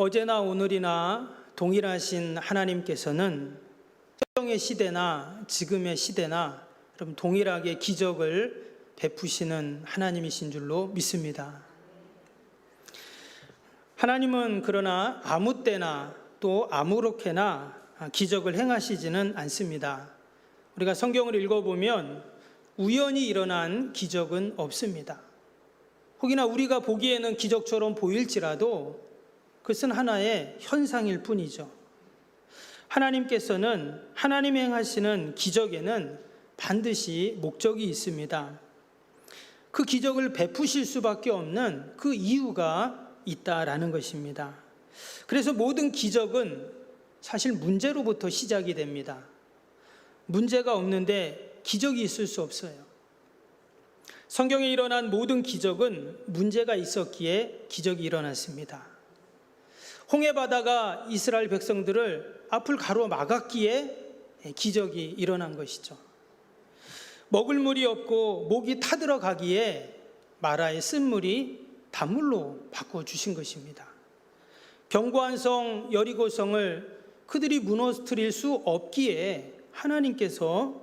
어제나 오늘이나 동일하신 하나님께서는 성경의 시대나 지금의 시대나 여러분 동일하게 기적을 베푸시는 하나님이신 줄로 믿습니다. 하나님은 그러나 아무 때나 또 아무렇게나 기적을 행하시지는 않습니다. 우리가 성경을 읽어보면 우연히 일어난 기적은 없습니다. 혹이나 우리가 보기에는 기적처럼 보일지라도 그것은 하나의 현상일 뿐이죠. 하나님께서는 하나님이 행하시는 기적에는 반드시 목적이 있습니다. 그 기적을 베푸실 수밖에 없는 그 이유가 있다라는 것입니다. 그래서 모든 기적은 사실 문제로부터 시작이 됩니다. 문제가 없는데 기적이 있을 수 없어요. 성경에 일어난 모든 기적은 문제가 있었기에 기적이 일어났습니다. 홍해바다가 이스라엘 백성들을 앞을 가로막았기에 기적이 일어난 것이죠. 먹을 물이 없고 목이 타들어가기에 마라의 쓴물이 단물로 바꿔주신 것입니다. 견고한 성 여리고성을 그들이 무너뜨릴 수 없기에 하나님께서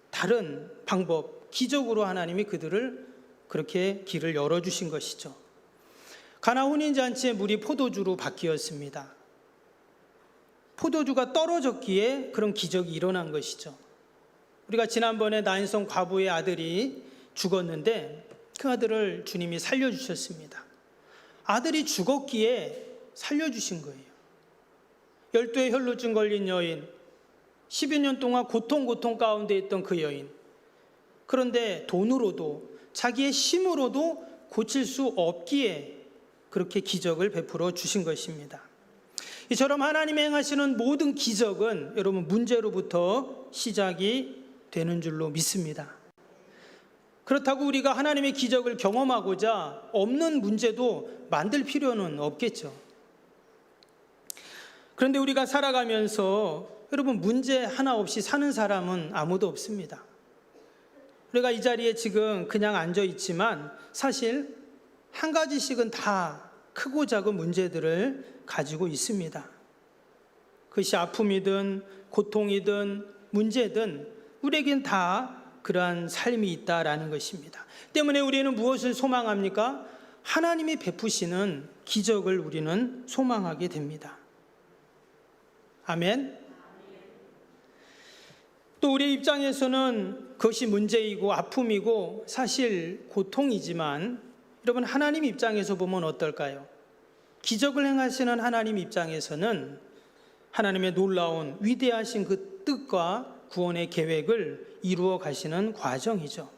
다른 방법, 기적으로 하나님이 그들을 그렇게 길을 열어주신 것이죠. 가나 혼인잔치의 물이 포도주로 바뀌었습니다. 포도주가 떨어졌기에 그런 기적이 일어난 것이죠. 우리가 지난번에 나인성 과부의 아들이 죽었는데 그 아들을 주님이 살려주셨습니다. 아들이 죽었기에 살려주신 거예요. 12의 혈루증 걸린 여인, 10여 년 동안 고통 가운데 있던 그 여인, 그런데 돈으로도 자기의 힘으로도 고칠 수 없기에 그렇게 기적을 베풀어 주신 것입니다. 이처럼 하나님이 행하시는 모든 기적은 여러분 문제로부터 시작이 되는 줄로 믿습니다. 그렇다고 우리가 하나님의 기적을 경험하고자 없는 문제도 만들 필요는 없겠죠. 그런데 우리가 살아가면서 여러분 문제 하나 없이 사는 사람은 아무도 없습니다. 우리가 이 자리에 지금 그냥 앉아 있지만 사실 한 가지씩은 다 크고 작은 문제들을 가지고 있습니다. 그것이 아픔이든 고통이든 문제든 우리에겐 다 그러한 삶이 있다라는 것입니다. 때문에 우리는 무엇을 소망합니까? 하나님이 베푸시는 기적을 우리는 소망하게 됩니다. 아멘. 또 우리의 입장에서는 그것이 문제이고 아픔이고 사실 고통이지만 여러분 하나님 입장에서 보면 어떨까요? 기적을 행하시는 하나님 입장에서는 하나님의 놀라운 위대하신 그 뜻과 구원의 계획을 이루어 가시는 과정이죠.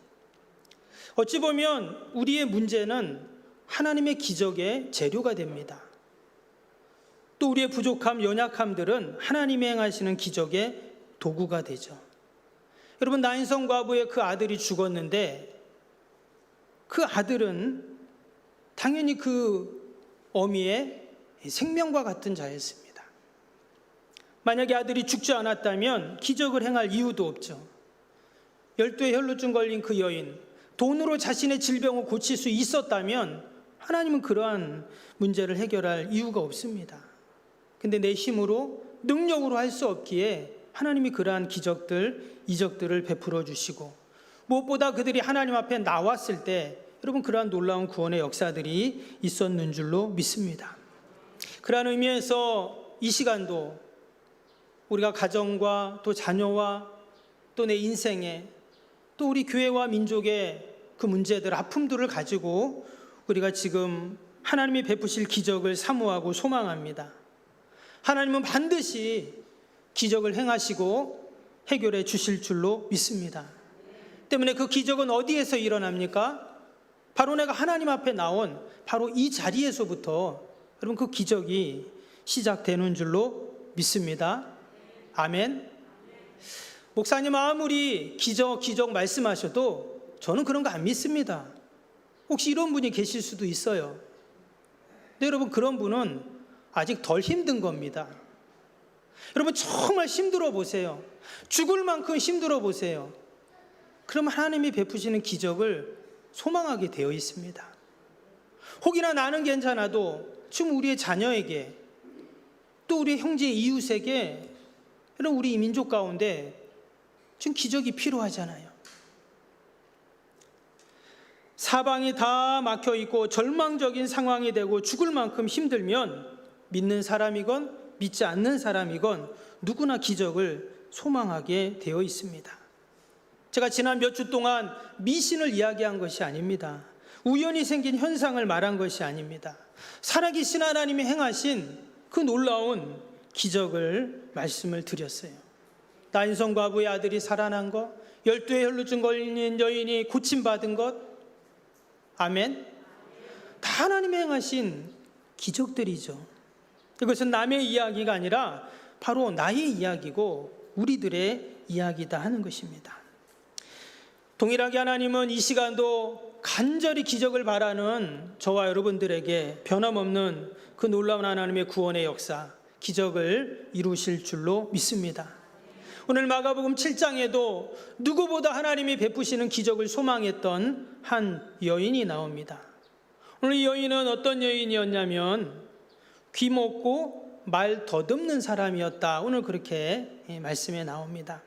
어찌 보면 우리의 문제는 하나님의 기적의 재료가 됩니다. 또 우리의 부족함, 연약함들은 하나님이 행하시는 기적의 도구가 되죠. 여러분 나인성 과부의 그 아들이 죽었는데 그 아들은 당연히 그 어미의 생명과 같은 자였습니다. 만약에 아들이 죽지 않았다면 기적을 행할 이유도 없죠. 12의 혈루증 걸린 그 여인, 돈으로 자신의 질병을 고칠 수 있었다면 하나님은 그러한 문제를 해결할 이유가 없습니다. 근데 내 힘으로 능력으로 할 수 없기에 하나님이 그러한 기적들, 이적들을 베풀어 주시고 무엇보다 그들이 하나님 앞에 나왔을 때 여러분 그러한 놀라운 구원의 역사들이 있었는 줄로 믿습니다. 그러한 의미에서 이 시간도 우리가 가정과 또 자녀와 또 내 인생에 또 우리 교회와 민족의 그 문제들, 아픔들을 가지고 우리가 지금 하나님이 베푸실 기적을 사모하고 소망합니다. 하나님은 반드시 기적을 행하시고 해결해 주실 줄로 믿습니다. 때문에 그 기적은 어디에서 일어납니까? 바로 내가 하나님 앞에 나온 바로 이 자리에서부터 여러분 그 기적이 시작되는 줄로 믿습니다. 아멘. 목사님 아무리 기적 말씀하셔도 저는 그런 거 안 믿습니다. 혹시 이런 분이 계실 수도 있어요. 근데 여러분 그런 분은 아직 덜 힘든 겁니다. 여러분 정말 힘들어 보세요. 죽을 만큼 힘들어 보세요. 그럼 하나님이 베푸시는 기적을 소망하게 되어 있습니다. 혹이나 나는 괜찮아도 지금 우리의 자녀에게 우리 형제 이웃에게, 여러분 우리 민족 가운데 지금 기적이 필요하잖아요. 사방이 다 막혀 있고 절망적인 상황이 되고 죽을 만큼 힘들면 믿는 사람이건 믿지 않는 사람이건 누구나 기적을 소망하게 되어 있습니다. 제가 지난 몇 주 동안 미신을 이야기한 것이 아닙니다. 우연히 생긴 현상을 말한 것이 아닙니다. 살아계신 하나님이 행하신 그 놀라운 기적을 말씀을 드렸어요. 나인성 과부의 아들이 살아난 것, 12회 혈루증 걸린 여인이 고침받은 것, 아멘. 다 하나님이 행하신 기적들이죠. 이것은 남의 이야기가 아니라 바로 나의 이야기고 우리들의 이야기다 하는 것입니다. 동일하게 하나님은 이 시간도 간절히 기적을 바라는 저와 여러분들에게 변함없는 그 놀라운 하나님의 구원의 역사, 기적을 이루실 줄로 믿습니다. 오늘 마가복음 7장에도 누구보다 하나님이 베푸시는 기적을 소망했던 한 여인이 나옵니다. 오늘 이 여인은 어떤 여인이었냐면 귀먹고 말 더듬는 사람이었다. 오늘 그렇게 말씀에 나옵니다.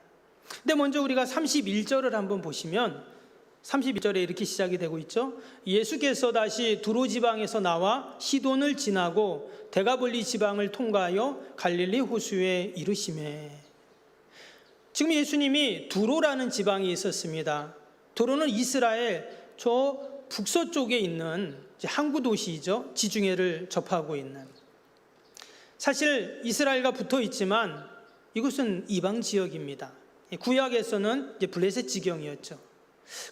근데 먼저 우리가 31절을 한번 보시면 31절에 이렇게 시작이 되고 있죠. 예수께서 다시 두로 지방에서 나와 시돈을 지나고 데가볼리 지방을 통과하여 갈릴리 호수에 이르시매. 지금 예수님이 두로라는 지방이 있었습니다. 두로는 이스라엘 저 북서쪽에 있는 항구 도시이죠. 지중해를 접하고 있는. 사실 이스라엘과 붙어 있지만 이곳은 이방 지역입니다. 구약에서는 이제 블레셋 지경이었죠.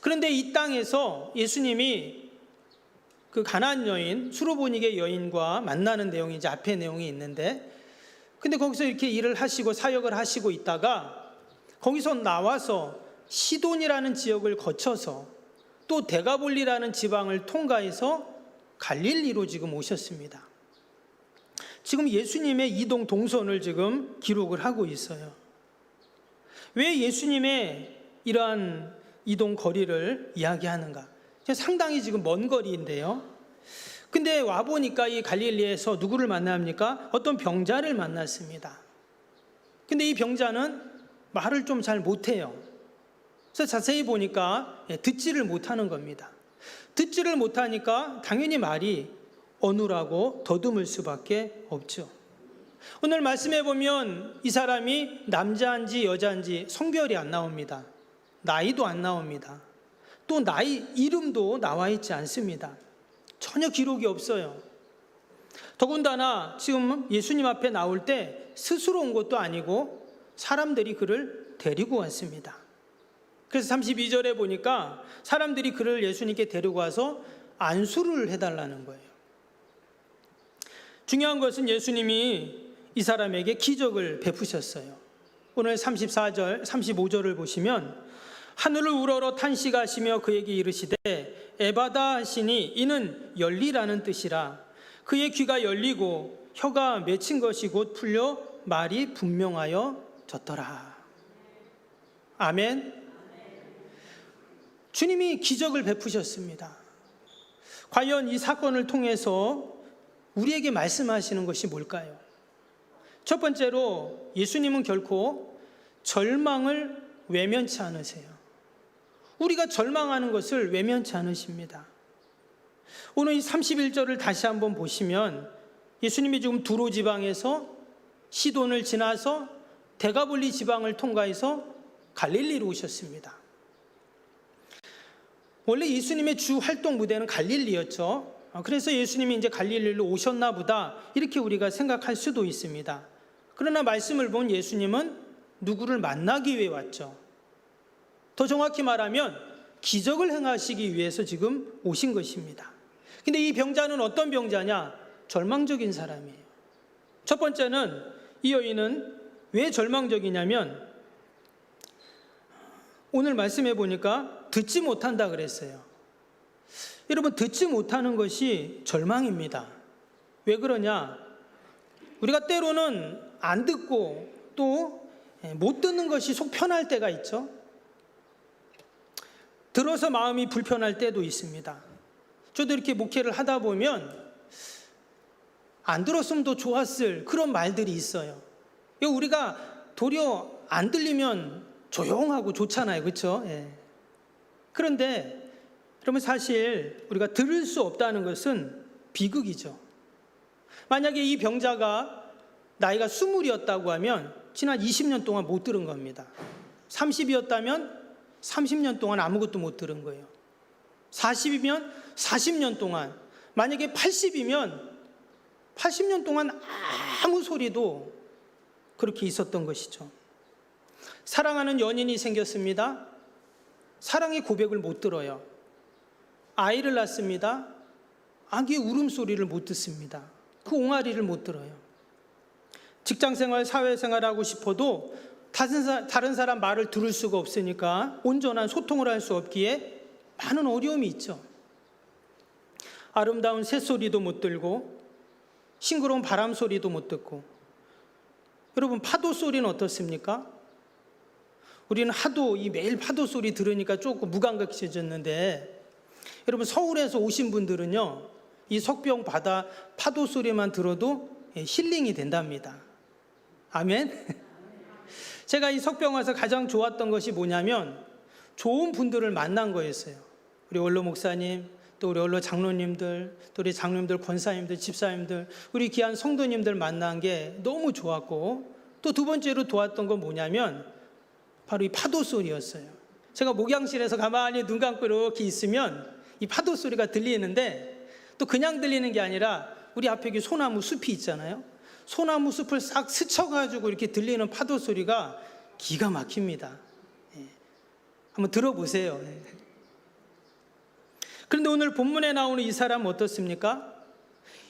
그런데 이 땅에서 예수님이 그 가나안 여인, 수로보니게 여인과 만나는 내용이 이제 앞에 내용이 있는데, 근데 거기서 이렇게 일을 하시고 사역을 하시고 있다가 거기서 나와서 시돈이라는 지역을 거쳐서 또 데가볼리라는 지방을 통과해서 갈릴리로 지금 오셨습니다. 지금 예수님의 이동 동선을 지금 기록을 하고 있어요. 왜 예수님의 이러한 이동 거리를 이야기하는가? 상당히 지금 먼 거리인데요. 근데 와보니까 이 갈릴리에서 누구를 만납니까? 어떤 병자를 만났습니다. 근데 이 병자는 말을 좀 잘 못해요. 그래서 자세히 보니까 듣지를 못하는 겁니다. 듣지를 못하니까 당연히 말이 어눌하고 더듬을 수밖에 없죠. 오늘 말씀해 보면 이 사람이 남자인지 여자인지 성별이 안 나옵니다. 나이도 안 나옵니다. 또 나이 이름도 나와 있지 않습니다. 전혀 기록이 없어요. 더군다나 지금 예수님 앞에 나올 때 스스로 온 것도 아니고 사람들이 그를 데리고 왔습니다. 그래서 32절에 보니까 사람들이 그를 예수님께 데리고 와서 안수를 해달라는 거예요. 중요한 것은 예수님이 이 사람에게 기적을 베푸셨어요. 오늘 34절, 35절을 보시면 하늘을 우러러 탄식하시며 그에게 이르시되 에바다 하시니 이는 열리라는 뜻이라. 그의 귀가 열리고 혀가 맺힌 것이 곧 풀려 말이 분명하여 졌더라. 아멘. 주님이 기적을 베푸셨습니다. 과연 이 사건을 통해서 우리에게 말씀하시는 것이 뭘까요? 첫 번째로 예수님은 결코 절망을 외면치 않으세요. 우리가 절망하는 것을 외면치 않으십니다. 오늘 이 31절을 다시 한번 보시면 예수님이 지금 두로 지방에서 시돈을 지나서 데가볼리 지방을 통과해서 갈릴리로 오셨습니다. 원래 예수님의 주 활동 무대는 갈릴리였죠. 그래서 예수님이 이제 갈릴리로 오셨나 보다 이렇게 우리가 생각할 수도 있습니다. 그러나 말씀을 본 예수님은 누구를 만나기 위해 왔죠. 더 정확히 말하면 기적을 행하시기 위해서 지금 오신 것입니다. 근데 이 병자는 어떤 병자냐? 절망적인 사람이에요. 첫 번째는 이 여인은 왜 절망적이냐면 오늘 말씀해 보니까 듣지 못한다 그랬어요. 여러분, 듣지 못하는 것이 절망입니다. 왜 그러냐? 우리가 때로는 안 듣고 또 못 듣는 것이 속 편할 때가 있죠. 들어서 마음이 불편할 때도 있습니다. 저도 이렇게 목회를 하다 보면 안 들었으면 더 좋았을 그런 말들이 있어요. 우리가 도리어 안 들리면 조용하고 좋잖아요. 그렇죠? 예. 그런데 여러분, 사실 우리가 들을 수 없다는 것은 비극이죠. 만약에 이 병자가 나이가 20이었다고 하면 지난 20년 동안 못 들은 겁니다. 30이었다면 30년 동안 아무것도 못 들은 거예요. 40이면 40년 동안, 만약에 80이면 80년 동안 아무 소리도 그렇게 있었던 것이죠. 사랑하는 연인이 생겼습니다. 사랑의 고백을 못 들어요. 아이를 낳습니다. 아기의 울음소리를 못 듣습니다. 그 옹알이를 못 들어요. 직장생활, 사회생활하고 싶어도 다른 사람 말을 들을 수가 없으니까 온전한 소통을 할 수 없기에 많은 어려움이 있죠. 아름다운 새소리도 못 들고 싱그러운 바람 소리도 못 듣고. 여러분, 파도 소리는 어떻습니까? 우리는 하도 매일 파도 소리 들으니까 조금 무감각해졌는데, 여러분, 서울에서 오신 분들은요, 이 석병 바다 파도 소리만 들어도 힐링이 된답니다. 아멘. 제가 이 석병 와서 가장 좋았던 것이 뭐냐면 좋은 분들을 만난 거였어요. 우리 원로 목사님, 또 우리 원로 장로님들, 또 우리 장로님들, 권사님들, 집사님들, 우리 귀한 성도님들 만난 게 너무 좋았고, 또 두 번째로 좋았던 건 뭐냐면 바로 이 파도 소리였어요. 제가 목양실에서 가만히 눈 감고 이렇게 있으면 이 파도 소리가 들리는데, 또 그냥 들리는 게 아니라 우리 앞에 여기 소나무 숲이 있잖아요. 소나무 숲을 싹 스쳐가지고 이렇게 들리는 파도 소리가 기가 막힙니다. 한번 들어보세요. 그런데 오늘 본문에 나오는 이 사람은 어떻습니까?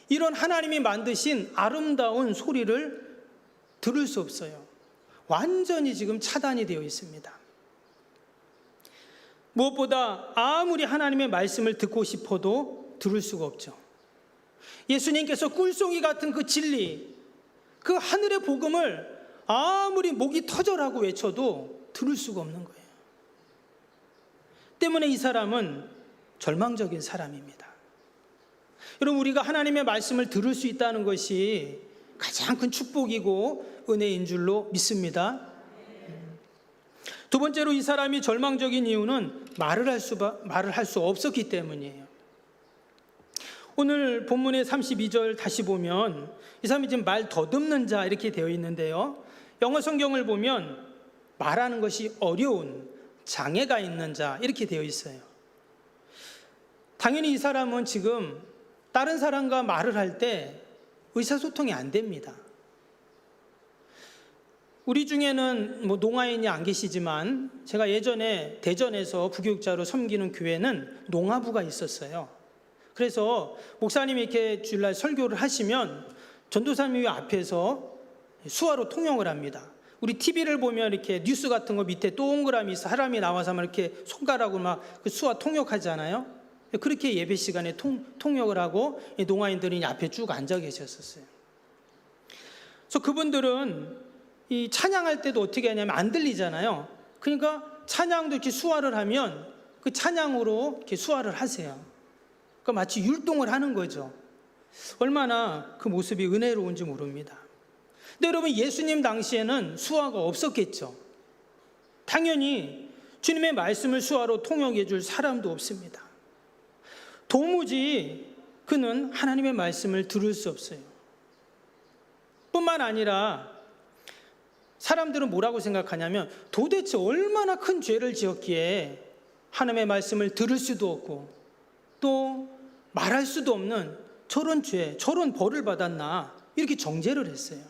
이런 하나님이 만드신 아름다운 소리를 들을 수 없어요. 완전히 지금 차단이 되어 있습니다. 무엇보다 아무리 하나님의 말씀을 듣고 싶어도 들을 수가 없죠. 예수님께서 꿀송이 같은 그 진리, 그 하늘의 복음을 아무리 목이 터져라고 외쳐도 들을 수가 없는 거예요. 때문에 이 사람은 절망적인 사람입니다. 여러분, 우리가 하나님의 말씀을 들을 수 있다는 것이 가장 큰 축복이고 은혜인 줄로 믿습니다. 두 번째로 이 사람이 절망적인 이유는 말을 할 수 없었기 때문이에요. 오늘 본문의 32절 다시 보면 이 사람이 지금 말 더듬는 자 이렇게 되어 있는데요. 영어 성경을 보면 말하는 것이 어려운, 장애가 있는 자 이렇게 되어 있어요. 당연히 이 사람은 지금 다른 사람과 말을 할 때 의사소통이 안 됩니다. 우리 중에는 농아인이 안 계시지만 제가 예전에 대전에서 부교육자로 섬기는 교회는 농아부가 있었어요. 그래서 목사님이 이렇게 주일날 설교를 하시면 전도사님이 앞에서 수화로 통역을 합니다. 우리 TV를 보면 이렇게 뉴스 같은 거 밑에 동그라미 있어 사람이 나와서 막 이렇게 손가락으로 막 그 수화 통역하잖아요. 그렇게 예배 시간에 통역을 하고 농아인들이 앞에 쭉 앉아 계셨었어요. 그래서 그분들은 이 찬양할 때도 어떻게 하냐면 안 들리잖아요. 그러니까 찬양도 이렇게 수화를 하면 그 찬양으로 이렇게 수화를 하세요. 그러니까 마치 율동을 하는 거죠. 얼마나 그 모습이 은혜로운지 모릅니다. 근데 여러분, 예수님 당시에는 수화가 없었겠죠. 당연히 주님의 말씀을 수화로 통역해 줄 사람도 없습니다. 도무지 그는 하나님의 말씀을 들을 수 없어요. 뿐만 아니라 사람들은 뭐라고 생각하냐면 도대체 얼마나 큰 죄를 지었기에 하나님의 말씀을 들을 수도 없고 또 말할 수도 없는 저런 죄, 저런 벌을 받았나 이렇게 정죄를 했어요.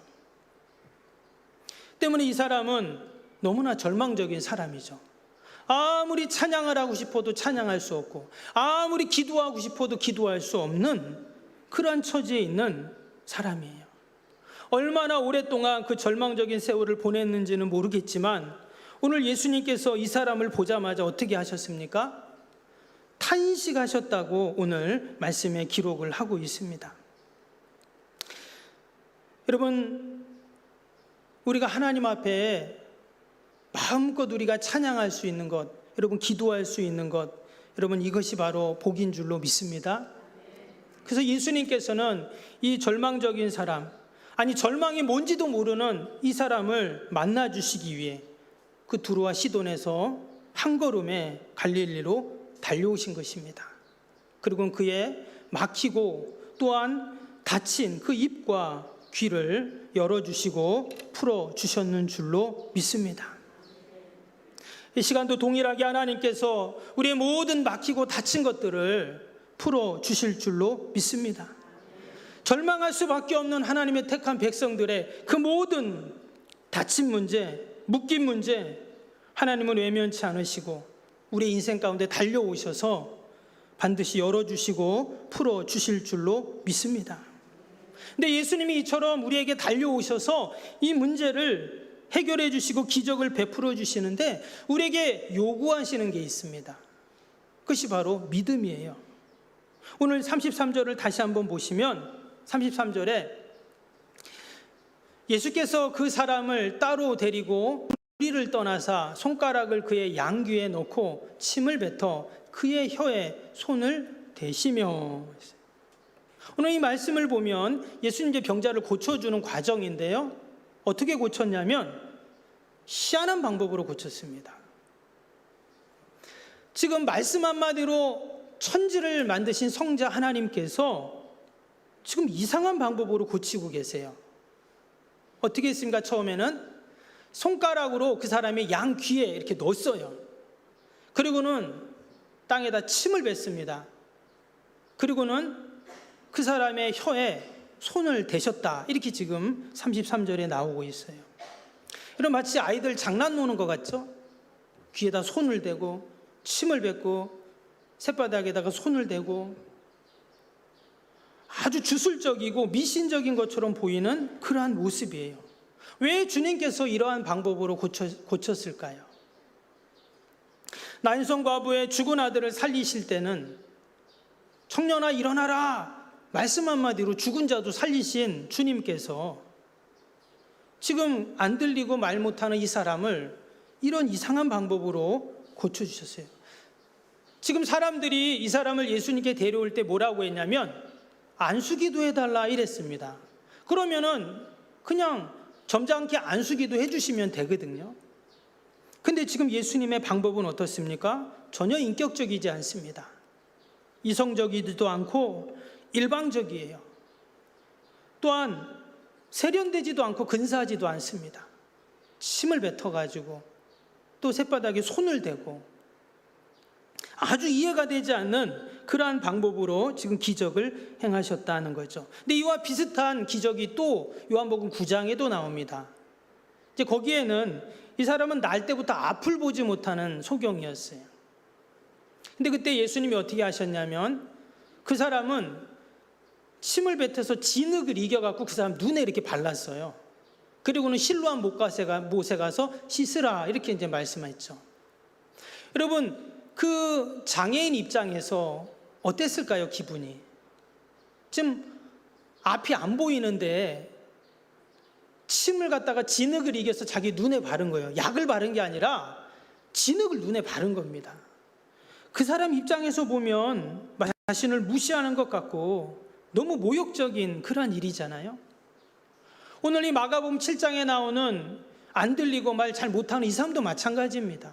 때문에 이 사람은 너무나 절망적인 사람이죠. 아무리 찬양을 하고 싶어도 찬양할 수 없고 아무리 기도하고 싶어도 기도할 수 없는 그러한 처지에 있는 사람이에요. 얼마나 오랫동안 그 절망적인 세월을 보냈는지는 모르겠지만 오늘 예수님께서 이 사람을 보자마자 어떻게 하셨습니까? 탄식하셨다고 오늘 말씀에 기록을 하고 있습니다. 여러분, 우리가 하나님 앞에 마음껏 우리가 찬양할 수 있는 것, 여러분 기도할 수 있는 것, 여러분 이것이 바로 복인 줄로 믿습니다. 그래서 예수님께서는 이 절망적인 사람, 아니 절망이 뭔지도 모르는 이 사람을 만나 주시기 위해 그 두루와 시돈에서 한 걸음에 갈릴리로 달려오신 것입니다. 그리고 그의 막히고 또한 닫힌 그 입과 귀를 열어주시고 풀어주셨는 줄로 믿습니다. 이 시간도 동일하게 하나님께서 우리의 모든 막히고 닫힌 것들을 풀어주실 줄로 믿습니다. 절망할 수밖에 없는 하나님의 택한 백성들의 그 모든 닫힌 문제, 묶인 문제, 하나님은 외면치 않으시고 우리의 인생 가운데 달려오셔서 반드시 열어주시고 풀어주실 줄로 믿습니다. 근데 예수님이 이처럼 우리에게 달려오셔서 이 문제를 해결해 주시고 기적을 베풀어 주시는데 우리에게 요구하시는 게 있습니다. 그것이 바로 믿음이에요. 오늘 33절을 다시 한번 보시면 33절에 예수께서 그 사람을 따로 데리고 우리를 떠나사 손가락을 그의 양귀에 놓고 침을 뱉어 그의 혀에 손을 대시며. 오늘 이 말씀을 보면 예수님의 병자를 고쳐주는 과정인데요, 어떻게 고쳤냐면 희한한 방법으로 고쳤습니다. 지금 말씀 한마디로 천지를 만드신 성자 하나님께서 지금 이상한 방법으로 고치고 계세요. 어떻게 했습니까? 처음에는 손가락으로 그 사람의 양 귀에 이렇게 넣었어요. 그리고는 땅에다 침을 뱉습니다. 그리고는 그 사람의 혀에 손을 대셨다. 이렇게 지금 33절에 나오고 있어요. 이런 마치 아이들 장난 노는 것 같죠? 귀에다 손을 대고 침을 뱉고 쇳바닥에다가 손을 대고 아주 주술적이고 미신적인 것처럼 보이는 그러한 모습이에요. 왜 주님께서 이러한 방법으로 고쳤을까요? 난성 과부의 죽은 아들을 살리실 때는 청년아 일어나라 말씀 한마디로 죽은 자도 살리신 주님께서 지금 안 들리고 말 못하는 이 사람을 이런 이상한 방법으로 고쳐주셨어요. 지금 사람들이 이 사람을 예수님께 데려올 때 뭐라고 했냐면 안수기도 해달라 이랬습니다. 그러면은 그냥 점잖게 안수기도 해주시면 되거든요. 근데 지금 예수님의 방법은 어떻습니까? 전혀 인격적이지 않습니다. 이성적이지도 않고 일방적이에요. 또한 세련되지도 않고 근사하지도 않습니다. 침을 뱉어가지고 또 쇳바닥에 손을 대고 아주 이해가 되지 않는 그러한 방법으로 지금 기적을 행하셨다는 거죠. 근데 이와 비슷한 기적이 또 요한복음 9장에도 나옵니다. 이제 거기에는 이 사람은 날 때부터 앞을 보지 못하는 소경이었어요. 근데 그때 예수님이 어떻게 하셨냐면 그 사람은 침을 뱉어서 진흙을 이겨갖고 그 사람 눈에 이렇게 발랐어요. 그리고는 실로암 못에 가서 씻으라 이렇게 이제 말씀했죠. 여러분 그 장애인 입장에서 어땠을까요? 기분이 지금 앞이 안 보이는데 침을 갖다가 진흙을 이겨서 자기 눈에 바른 거예요. 약을 바른 게 아니라 진흙을 눈에 바른 겁니다. 그 사람 입장에서 보면 자신을 무시하는 것 같고 너무 모욕적인 그러한 일이잖아요. 오늘 이 마가복음 7장에 나오는 안 들리고 말 잘 못하는 이 사람도 마찬가지입니다.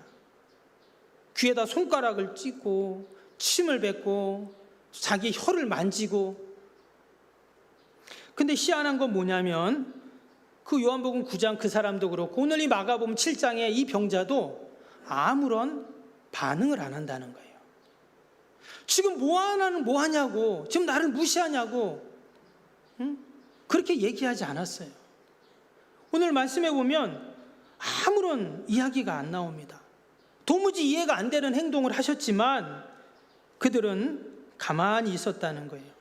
귀에다 손가락을 찢고 침을 뱉고 자기 혀를 만지고. 근데 희한한 건 뭐냐면 그 요한복음 9장 그 사람도 그렇고 오늘 이 마가복음 7장의 이 병자도 아무런 반응을 안 한다는 거예요. 지금 뭐 하냐고, 지금 나를 무시하냐고, 그렇게 얘기하지 않았어요. 오늘 말씀해 보면 아무런 이야기가 안 나옵니다. 도무지 이해가 안 되는 행동을 하셨지만 그들은 가만히 있었다는 거예요.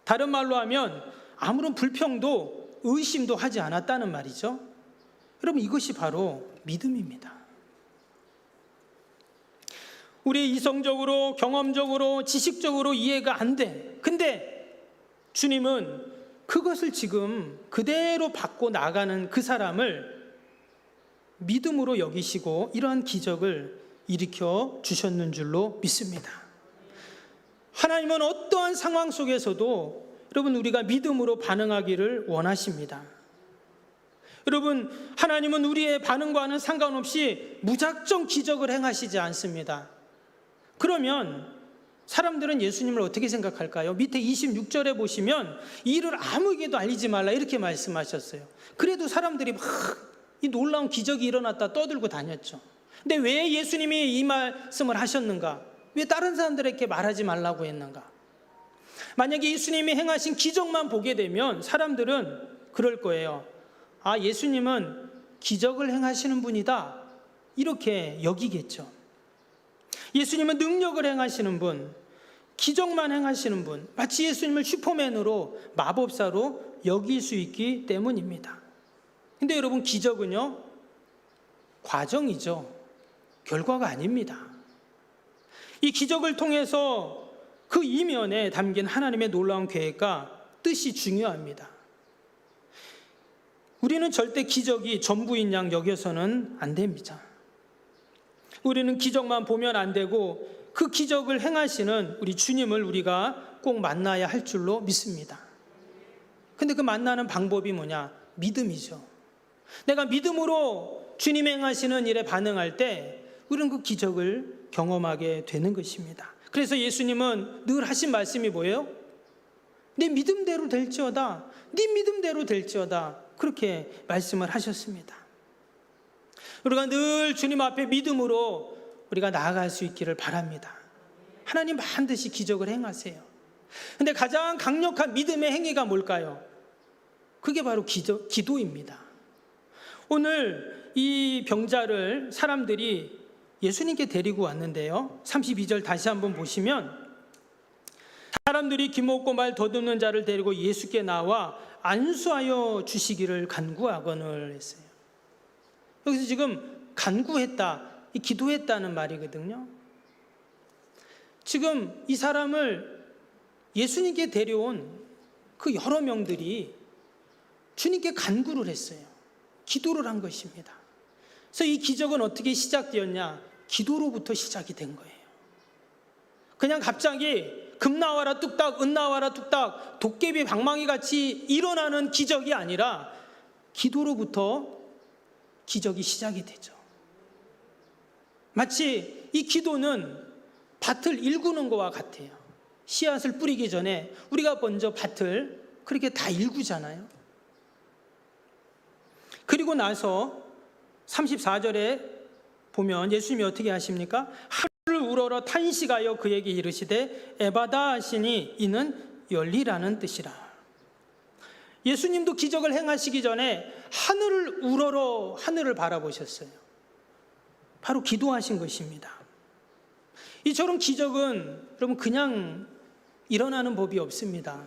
다른 말로 하면 아무런 불평도 의심도 하지 않았다는 말이죠. 여러분 이것이 바로 믿음입니다. 우리 이성적으로 경험적으로 지식적으로 이해가 안 돼. 근데 주님은 그것을 지금 그대로 받고 나가는 그 사람을 믿음으로 여기시고 이러한 기적을 일으켜 주셨는 줄로 믿습니다. 하나님은 어떠한 상황 속에서도 여러분 우리가 믿음으로 반응하기를 원하십니다. 여러분, 하나님은 우리의 반응과는 상관없이 무작정 기적을 행하시지 않습니다. 그러면 사람들은 예수님을 어떻게 생각할까요? 밑에 26절에 보시면 이 일을 아무에게도 알리지 말라 이렇게 말씀하셨어요. 그래도 사람들이 막 이 놀라운 기적이 일어났다 떠들고 다녔죠. 근데 왜 예수님이 이 말씀을 하셨는가? 왜 다른 사람들에게 말하지 말라고 했는가? 만약에 예수님이 행하신 기적만 보게 되면 사람들은 그럴 거예요. 아, 예수님은 기적을 행하시는 분이다, 이렇게 여기겠죠. 예수님은 능력을 행하시는 분, 기적만 행하시는 분, 마치 예수님을 슈퍼맨으로, 마법사로 여길 수 있기 때문입니다. 근데 여러분, 기적은요, 과정이죠. 결과가 아닙니다. 이 기적을 통해서 그 이면에 담긴 하나님의 놀라운 계획과 뜻이 중요합니다. 우리는 절대 기적이 전부인 양 여겨서는 안 됩니다. 우리는 기적만 보면 안 되고 그 기적을 행하시는 우리 주님을 우리가 꼭 만나야 할 줄로 믿습니다. 근데 그 만나는 방법이 뭐냐? 믿음이죠. 내가 믿음으로 주님 행하시는 일에 반응할 때 우리는 그 기적을 경험하게 되는 것입니다. 그래서 예수님은 늘 하신 말씀이 뭐예요? 네 믿음대로 될지어다, 네 믿음대로 될지어다, 그렇게 말씀을 하셨습니다. 우리가 늘 주님 앞에 믿음으로 우리가 나아갈 수 있기를 바랍니다. 하나님 반드시 기적을 행하세요. 근데 가장 강력한 믿음의 행위가 뭘까요? 그게 바로 기도입니다. 오늘 이 병자를 사람들이 예수님께 데리고 왔는데요, 32절 다시 한번 보시면 사람들이 기먹고 말 더듬는 자를 데리고 예수께 나와 안수하여 주시기를 간구하거늘 했어요. 여기서 지금 간구했다, 이 기도했다는 말이거든요. 지금 이 사람을 예수님께 데려온 그 여러 명들이 주님께 간구를 했어요. 기도를 한 것입니다. 그래서 이 기적은 어떻게 시작되었냐? 기도로부터 시작이 된 거예요. 그냥 갑자기 금 나와라 뚝딱, 은 나와라 뚝딱, 도깨비 방망이 같이 일어나는 기적이 아니라 기도로부터 기적이 시작이 되죠. 마치 이 기도는 밭을 일구는 것과 같아요. 씨앗을 뿌리기 전에 우리가 먼저 밭을 그렇게 다 일구잖아요. 그리고 나서 34절에 보면 예수님이 어떻게 하십니까? 하늘을 우러러 탄식하여 그에게 이르시되 에바다 하시니 이는 열리라는 뜻이라. 예수님도 기적을 행하시기 전에 하늘을 우러러 하늘을 바라보셨어요. 바로 기도하신 것입니다. 이처럼 기적은 여러분 그냥 일어나는 법이 없습니다.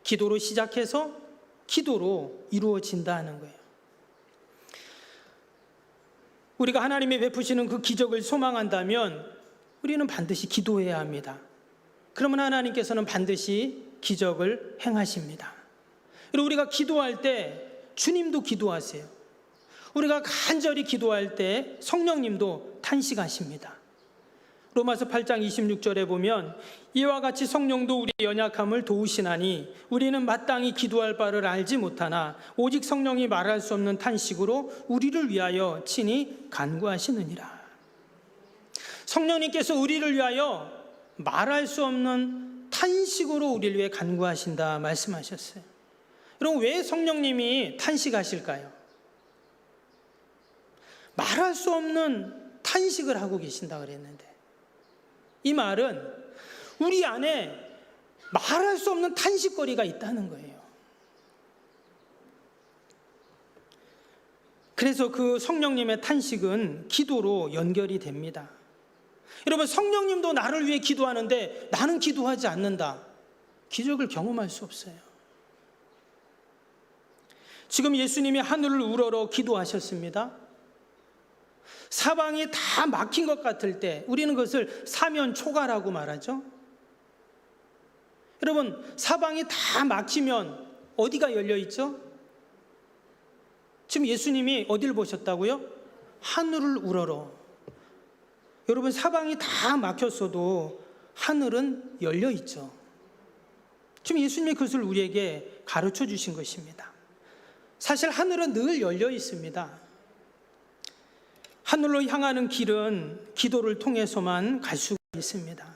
기도로 시작해서 기도로 이루어진다는 거예요. 우리가 하나님이 베푸시는 그 기적을 소망한다면 우리는 반드시 기도해야 합니다. 그러면 하나님께서는 반드시 기적을 행하십니다. 그리고 우리가 기도할 때 주님도 기도하세요. 우리가 간절히 기도할 때 성령님도 탄식하십니다. 로마서 8장 26절에 보면 이와 같이 성령도 우리 연약함을 도우시나니 우리는 마땅히 기도할 바를 알지 못하나 오직 성령이 말할 수 없는 탄식으로 우리를 위하여 친히 간구하시느니라. 성령님께서 우리를 위하여 말할 수 없는 탄식으로 우리를 위해 간구하신다 말씀하셨어요. 여러분, 왜 성령님이 탄식하실까요? 말할 수 없는 탄식을 하고 계신다 그랬는데, 이 말은 우리 안에 말할 수 없는 탄식거리가 있다는 거예요. 그래서 그 성령님의 탄식은 기도로 연결이 됩니다. 여러분, 성령님도 나를 위해 기도하는데 나는 기도하지 않는다, 기적을 경험할 수 없어요. 지금 예수님이 하늘을 우러러 기도하셨습니다. 사방이 다 막힌 것 같을 때 우리는 그것을 사면초가라고 말하죠. 여러분, 사방이 다 막히면 어디가 열려 있죠? 지금 예수님이 어디를 보셨다고요? 하늘을 우러러. 여러분, 사방이 다 막혔어도 하늘은 열려 있죠. 지금 예수님이 그것을 우리에게 가르쳐 주신 것입니다. 사실 하늘은 늘 열려 있습니다. 하늘로 향하는 길은 기도를 통해서만 갈 수가 있습니다.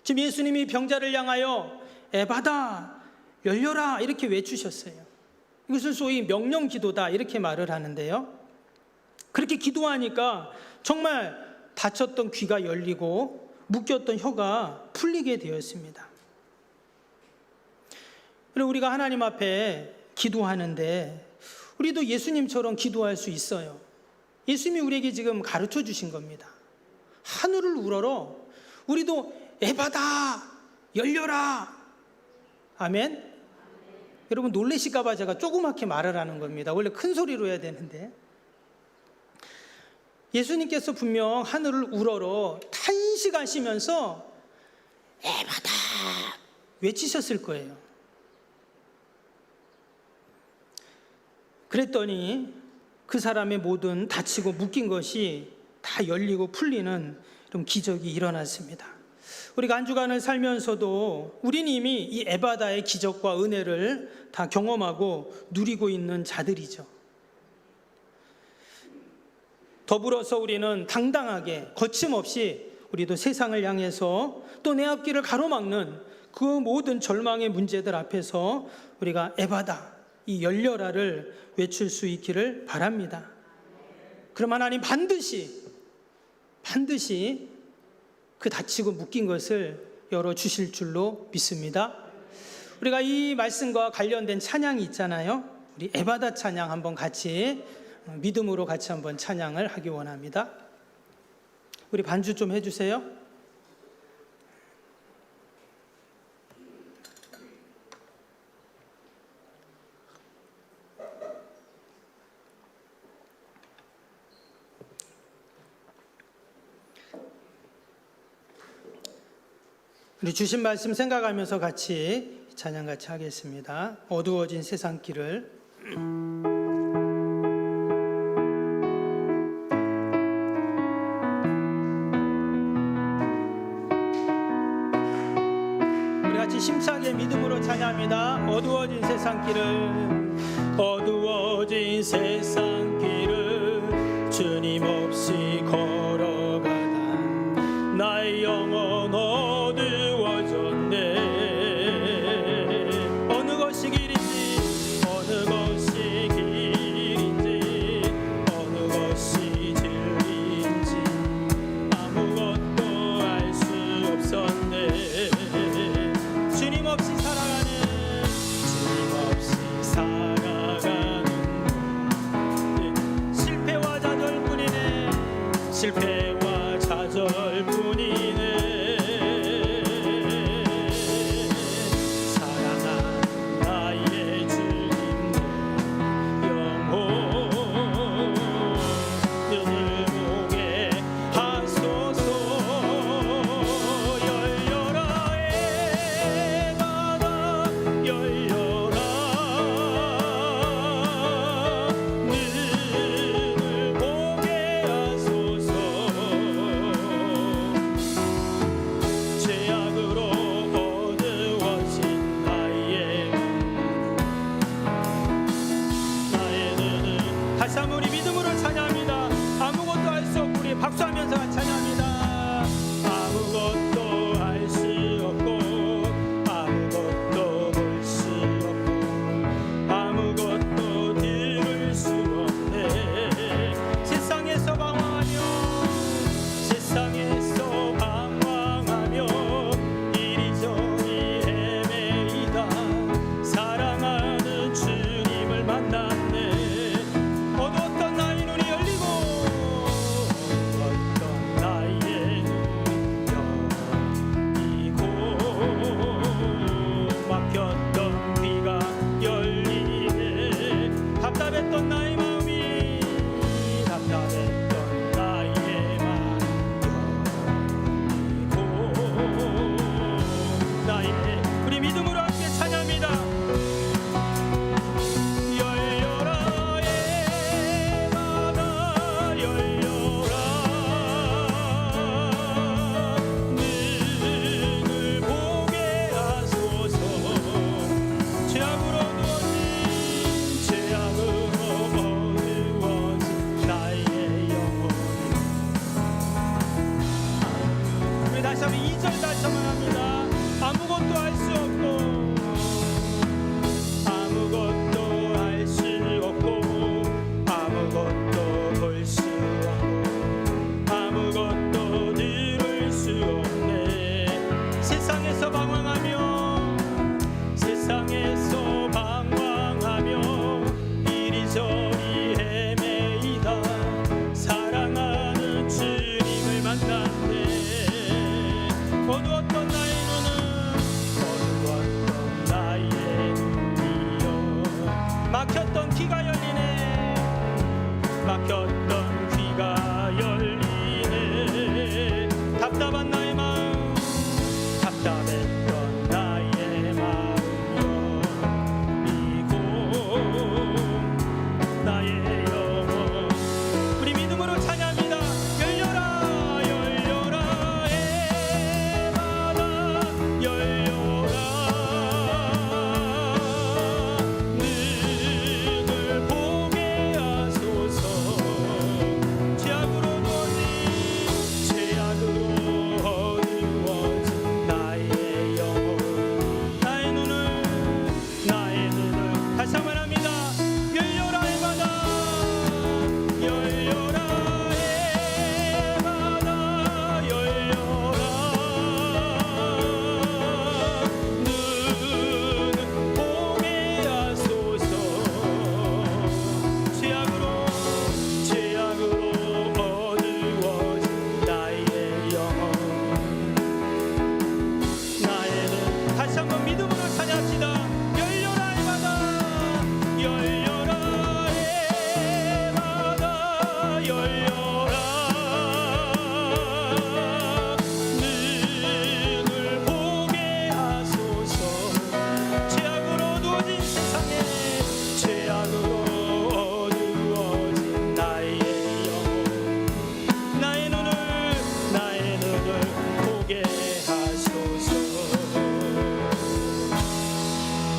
지금 예수님이 병자를 향하여 에바다 열려라 이렇게 외치셨어요. 이것을 소위 명령 기도다 이렇게 말을 하는데요. 그렇게 기도하니까 정말 닫혔던 귀가 열리고 묶였던 혀가 풀리게 되었습니다. 그리고 우리가 하나님 앞에 기도하는데 우리도 예수님처럼 기도할 수 있어요. 예수님이 우리에게 지금 가르쳐 주신 겁니다. 하늘을 우러러 우리도 에바다 열려라. 아멘. 여러분 놀라실까 봐 제가 조그맣게 말을 하는 겁니다. 원래 큰 소리로 해야 되는데 예수님께서 분명 하늘을 우러러 탄식하시면서 에바다 외치셨을 거예요. 그랬더니 그 사람의 모든 다치고 묶인 것이 다 열리고 풀리는 그런 기적이 일어났습니다. 우리가 한 주간을 살면서도 우리는 이미 이 에바다의 기적과 은혜를 다 경험하고 누리고 있는 자들이죠. 더불어서 우리는 당당하게 거침없이 우리도 세상을 향해서 또 내 앞길을 가로막는 그 모든 절망의 문제들 앞에서 우리가 에바다 이 열려라를 외칠 수 있기를 바랍니다. 그럼 하나님 반드시 그 닫히고 묶인 것을 열어주실 줄로 믿습니다. 우리가 이 말씀과 관련된 찬양이 있잖아요. 우리 에바다 찬양 한번 같이 믿음으로 같이 한번 찬양을 하기 원합니다. 우리 반주 좀 해주세요. 우리 주신 말씀 생각하면서 같이 찬양 같이 하겠습니다. 어두워진 세상길을 우리 같이 심차게 믿음으로 찬양합니다. 어두워진 세상길을 주님 없이 걸어가다 나의 영혼 어두워졌네. 어느 것이 길인지 어느 것이 진리인지 아무것도 알 수 없었네. 주님 없이 살아가는 실패와 좌절뿐이네. 실패와 좌절뿐이네. 사랑한 나의 주님 내 영혼 눈을 보게 하소서. 열려라 에바다 열려라. 눈을 보게 하소서.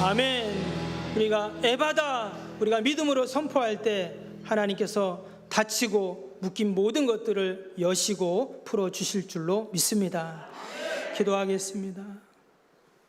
아멘. 우리가 에바다, 우리가 믿음으로 선포할 때 하나님께서 닫히고 묶인 모든 것들을 여시고 풀어주실 줄로 믿습니다. 기도하겠습니다.